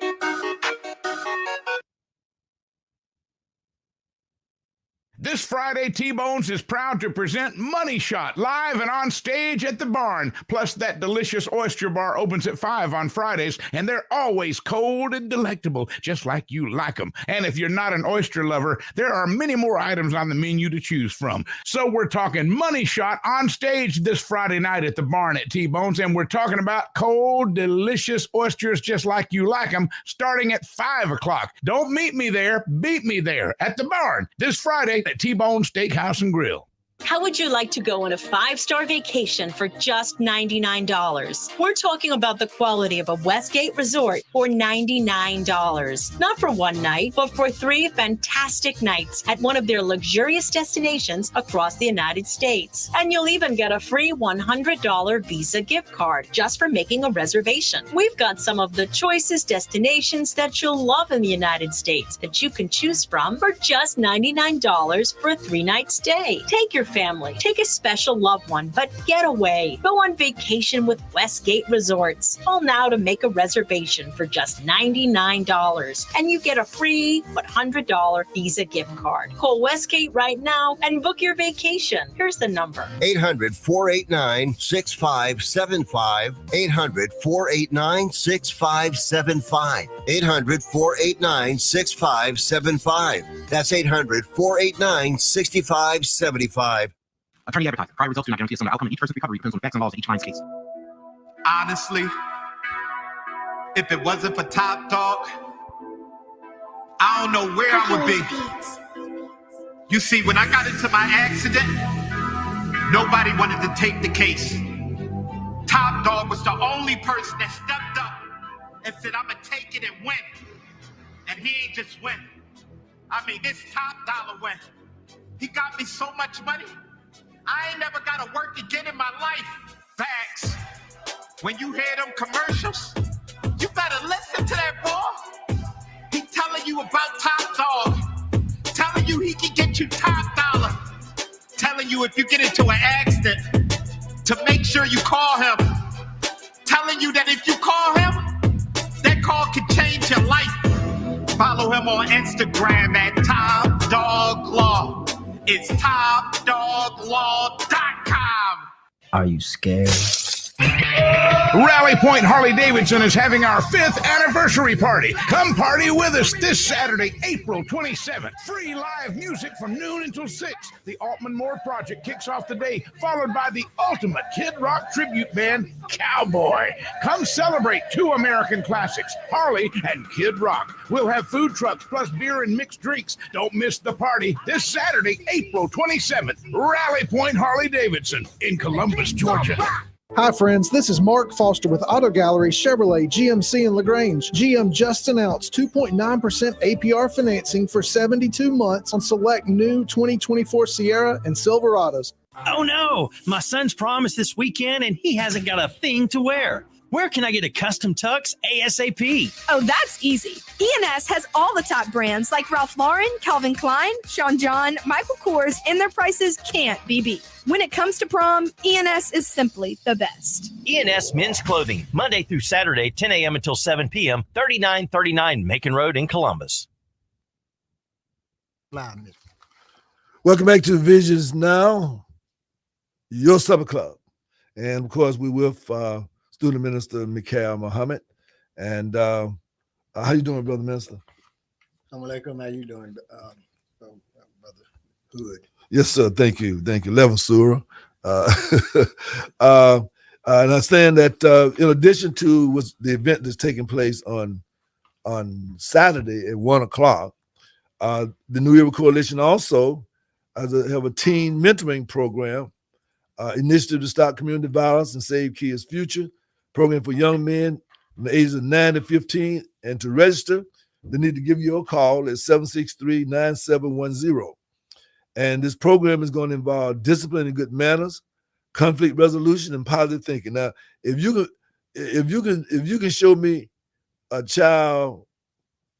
This Friday, T-Bones is proud to present Money Shot live and on stage at the Barn. Plus, that delicious oyster bar opens at 5 on Fridays, and they're always cold and delectable, just like you like them. And if you're not an oyster lover, there are many more items on the menu to choose from. So we're talking Money Shot on stage this Friday night at the Barn at T-Bones, and we're talking about cold, delicious oysters just like you like them, starting at 5 o'clock. Don't meet me there, beat me there at the Barn this Friday at T-Bone Steakhouse and Grill. How would you like to go on a 5-star vacation for just $99? We're talking about the quality of a Westgate resort for $99. Not for one night, but for 3 fantastic nights at one of their luxurious destinations across the United States. And you'll even get a free $100 Visa gift card just for making a reservation. We've got some of the choicest destinations that you'll love in the United States that you can choose from for just $99 for a 3-night stay. Take your family, take a special loved one, but get away. Go on vacation with Westgate Resorts. Call now to make a reservation for just $99, and you get a free $100 Visa gift card. Call Westgate right now and book your vacation. Here's the number: 800-489-6575. 800-489-6575. 800-489-6575. That's 800-489-6575. Attorney advertised. Prior results do not guarantee a similar outcome in each person's recovery. Depends on the facts involved in each client's case. Honestly, if it wasn't for Top Talk, I don't know where I would be. You see, when I got into my accident, Nobody wanted to take the case. Top Dog was the only person that stepped up and said, I'm gonna take it and win. And he ain't just win. I mean, this Top Dollar win. He got me so much money, I ain't never gotta work again in my life. Facts. When you hear them commercials, you better listen to that boy. He telling you about Top Dog, telling you he can get you Top Dollar, telling you if you get into an accident, to make sure you call him, telling you that if you call him, that call can change your life. Follow him on Instagram at Top Dog Law. It's TopDogLaw.com. Are you scared? Rally Point Harley Davidson is having our 5th anniversary party. Come party with us this Saturday, April 27th. Free live music from noon until 6. The Altman Moore Project kicks off the day, followed by the ultimate Kid Rock tribute band, Cowboy. Come celebrate 2 American classics, Harley and Kid Rock. We'll have food trucks plus beer and mixed drinks. Don't miss the party this Saturday, April 27th. Rally Point Harley Davidson in Columbus, Georgia. Hi friends, this is Mark Foster with Auto Gallery Chevrolet GMC in LaGrange. GM just announced 2.9% APR financing for 72 months on select new 2024 Sierra and Silverados. Oh no, my son's prom is this weekend and he hasn't got a thing to wear. Where can I get a custom tux ASAP? Oh, that's easy. ENS has all the top brands like Ralph Lauren, Calvin Klein, Sean John, Michael Kors, and their prices can't be beat. When it comes to prom, ENS is simply the best. ENS Men's Clothing, Monday through Saturday, 10 a.m. until 7 p.m., 3939 Macon Road in Columbus. Welcome back to Visions Now, your supper club. And of course, we with Student Minister Mikhail Muhammad. And how you doing, Brother Minister? Assalamualaikum. How you doing, Brother Hood? Yes, sir. Thank you. Thank you. 11 Surah. And I stand that in addition to the event that's taking place on Saturday at 1 o'clock, the New Era Coalition also have a teen mentoring program, initiative to stop community violence and save kids' future, program for young men from the ages of 9 to 15. And to register, they need to give you a call at 763-9710. And this program is going to involve discipline and good manners, conflict resolution, and positive thinking. Now, if you can show me a child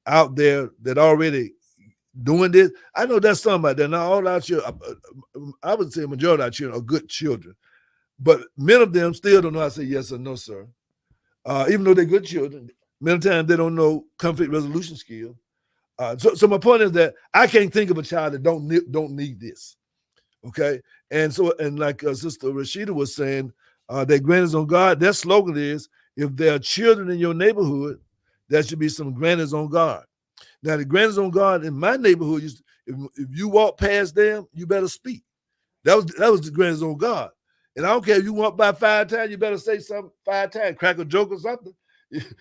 out there that already doing this, I know that's something out there. Now, all our children, I would say a majority of our children are good children, but many of them still don't know how to say yes or no, sir. Even though they're good children, many times they don't know conflict resolution skills. So my point is that I can't think of a child that don't need this, okay? And like Sister Rashida was saying, that Grannies on Guard, their slogan is, if there are children in your neighborhood, there should be some Grannies on Guard. Now, the Grannies on Guard in my neighborhood, if you walk past them, you better speak. That was the Grannies on Guard. And I don't care if you walk by 5 times, you better say something 5 times, crack a joke or something.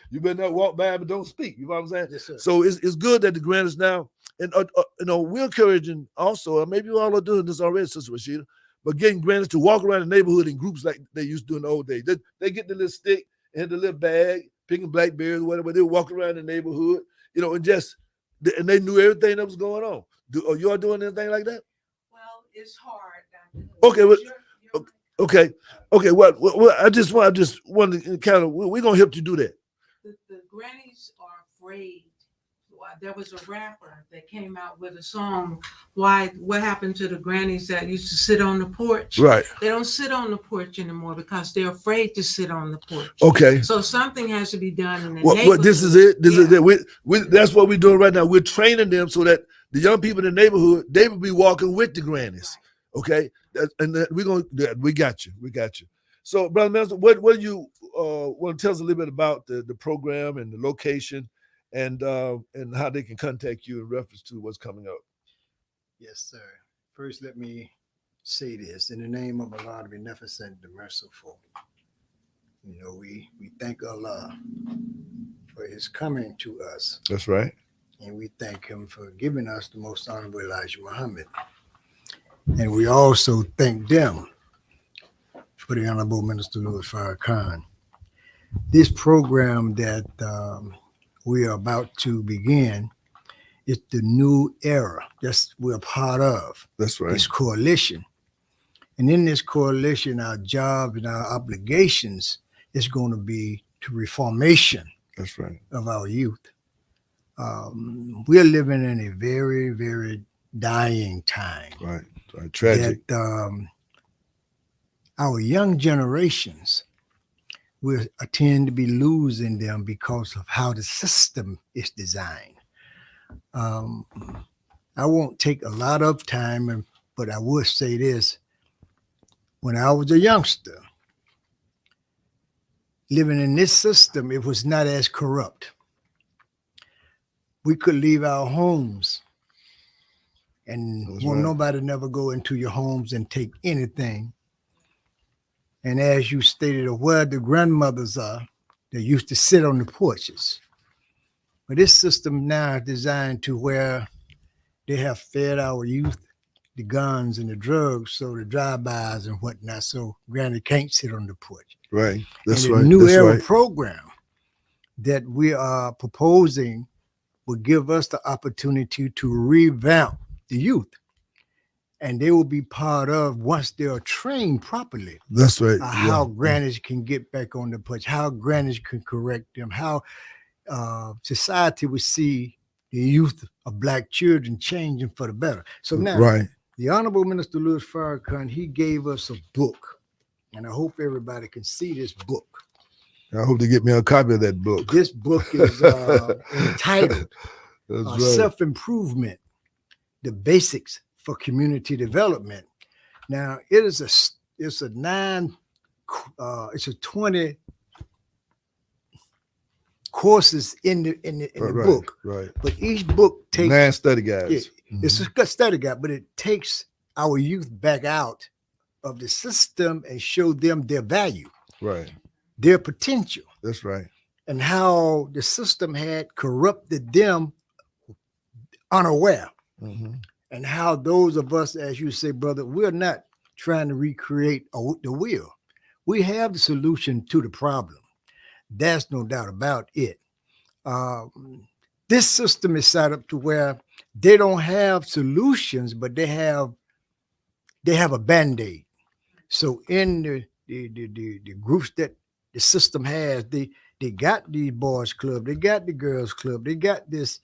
You better not walk by but don't speak. You know what I'm saying? Yes, sir. So it's good that the Grannies now, and we're encouraging also, maybe you all are doing this already, Sister Rashida, but getting Grannies to walk around the neighborhood in groups like they used to do in the old days. They get the little stick and the little bag, picking blackberries or whatever. They walk around the neighborhood, and they knew everything that was going on. Are you all doing anything like that? Well, it's hard. Okay. Okay. Well, I just want to kind of, we're gonna help you do that. The grannies are afraid. There was a rapper that came out with a song. What happened to the grannies that used to sit on the porch? Right. They don't sit on the porch anymore because they're afraid to sit on the porch. Okay. So something has to be done in the Well, neighborhood. this is it. This is it. That's what we're doing right now. We're training them so that the young people in the neighborhood, they will be walking with the grannies. Okay. We got you. So, Brother Minister, what do you want to tell us a little bit about the program and the location and how they can contact you in reference to what's coming up? Yes, sir. First, let me say this. In the name of Allah, the Beneficent, the Merciful, we thank Allah for his coming to us. That's right. And we thank him for giving us the most honorable Elijah Muhammad. And we also thank them for the Honorable Minister Louis Farrakhan. This program that we are about to begin is the new era that we're part of. That's right. This coalition. And in this coalition, our jobs and our obligations is going to be to reformation. That's right. Of our youth. We're living in a very, very dying time. Right. Tragic. That our young generations will tend to be losing them because of how the system is designed. I won't take a lot of time, but I would say this. When I was a youngster, living in this system, it was not as corrupt. We could leave our homes and nobody never go into your homes and take anything. And as you stated, where the grandmothers are, they used to sit on the porches. But this system now is designed to where they have fed our youth the guns and the drugs, so the drive-bys and whatnot, so granny can't sit on the porch. Right. That's and right. The New That's Era right. program that we are proposing will give us the opportunity to revamp the youth. And they will be part of, once they are trained properly. That's right. How grannies can get back on the porch, how grannies can correct them, how society will see the youth of Black children changing for the better. So now, right. The Honorable Minister Louis Farrakhan, he gave us a book, and I hope everybody can see this book. I hope they get me a copy of that book. This book is entitled Self-Improvement, the Basics for Community Development. Now, it's a 20 courses in the book. Right. But each book takes 9 study guides. It's a good study guide, but it takes our youth back out of the system and show them their value. Right. Their potential. That's right. And how the system had corrupted them unaware. Mm-hmm. And how those of us, as you say, brother, we're not trying to recreate the wheel. We have the solution to the problem. There's no doubt about it. This system is set up to where they don't have solutions, but they have a Band-Aid. So in the groups that the system has, they got these boys club, they got the girls club, they got these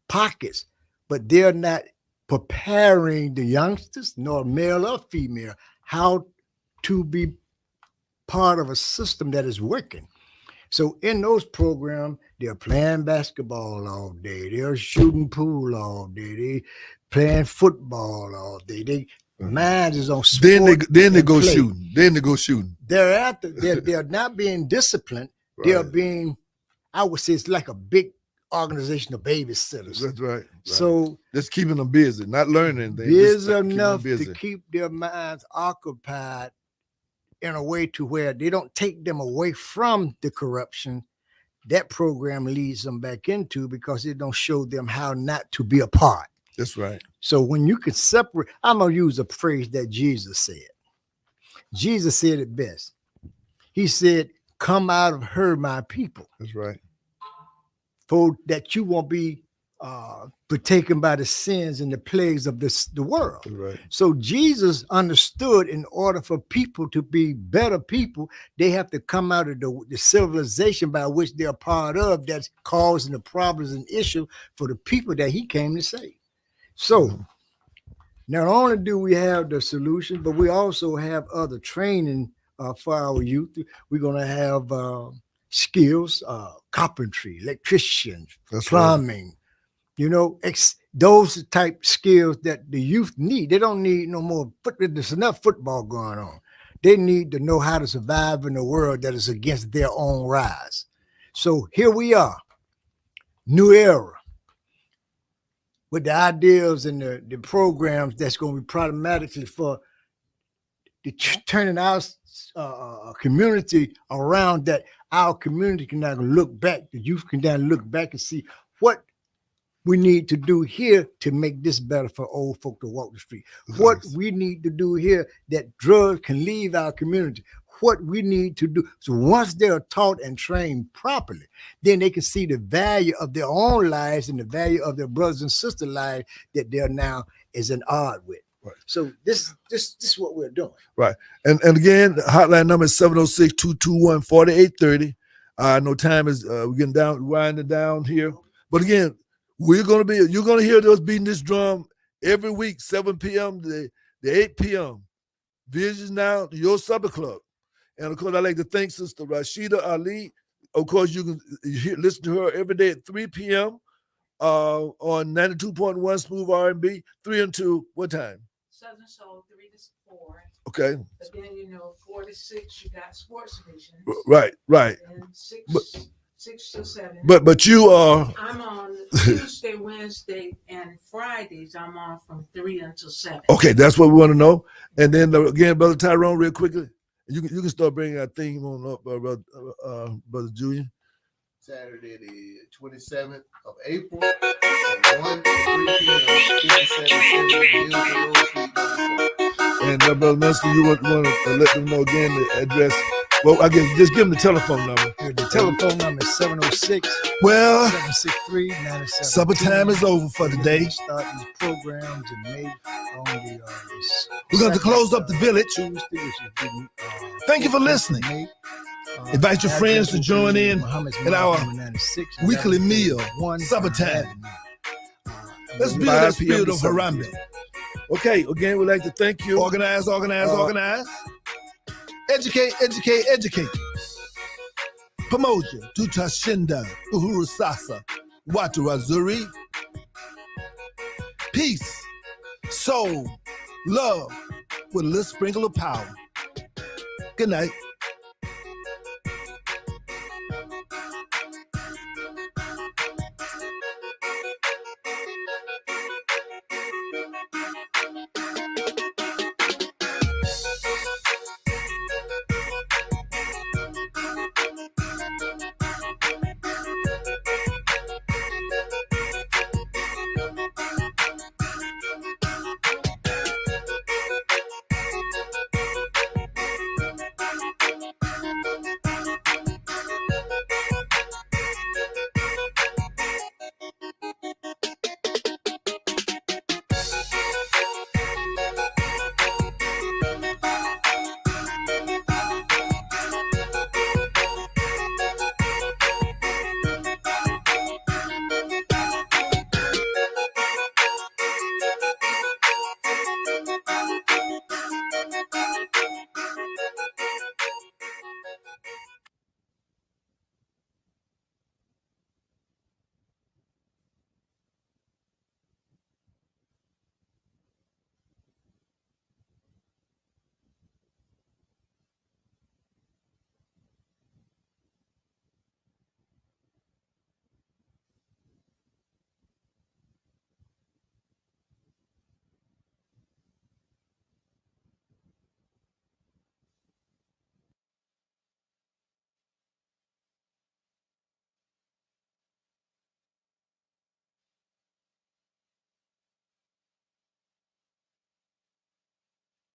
pockets, but they're not preparing the youngsters, nor male or female, how to be part of a system that is working. So in those programs, they're playing basketball all day, they're shooting pool all day, they playing football all day. They mind is on sport. Then they go shooting. Then they go shooting. Thereafter, they're not being disciplined. Right. They're being, I would say, it's like a big organization of babysitters. That's right. So just keeping them busy, not learning anything. Busy enough to keep their minds occupied in a way to where they don't take them away from the corruption that program leads them back into, because it don't show them how not to be a part. That's right. So when you can separate, I'm going to use a phrase that Jesus said. Jesus said it best. He said, come out of her, my people. That's right. For that you won't be partaken by the sins and the plagues of the world. That's right. So Jesus understood, in order for people to be better people, they have to come out of the civilization by which they're part of, that's causing the problems and issues for the people that he came to save. So not only do we have the solution, but we also have other training for our youth. We're going to have skills, carpentry, electricians, plumbing, those type skills that the youth need. They don't need no more there's enough football going on. They need to know how to survive in a world that is against their own rise. So here we are, new era, with the ideas and the programs that's going to be problematically for turning our community around, that our community can now look back, the youth can now look back and see what we need to do here to make this better for old folk to walk the street? What we need to do here that drugs can leave our community? What we need to do. So once they're taught and trained properly, then they can see the value of their own lives and the value of their brothers and sisters' lives that they're now is in odd with. Right. So this is what we're doing. Right. And again, the hotline number is 706-221-4830. I know time is we're getting down, winding down here. But again, you're gonna hear us beating this drum every week, 7 p.m. to 8 p.m. Visions Now, your supper club. And of course, I'd like to thank Sister Rashida Ali. Of course, you can listen to her every day at 3 p.m. On 92.1 Smooth R&B, 3 and 2. What time? Southern Soul, 3 to 4. Okay. But then 4 to 6, you got Sports Vision. Right. And 6 to 7. But you are. I'm on Tuesday, Wednesday, and Fridays. I'm on from 3 until 7. Okay, that's what we want to know. And then again, Brother Tyrone, real quickly, you can start bringing our theme on up, Brother Julian. Saturday, the 27th of April, from 1 to 3 p.m. And Brother Minister, you want to let them know again the address. Well, I guess just give them the telephone number. The telephone number is 706. Well, 763-97. Supper time is over for today. We start these programs in May on the we're going to close up the village. Thank you for listening. Invite your friends to join in our weekly meal, supper time. Let's build that spirit of Harambe. Okay, again, we'd like to thank you. Organize. Educate. Pamoja, Tutashinda, Uhuru Sasa, Watu Wazuri. Peace, soul, love, with a little sprinkle of power. Good night.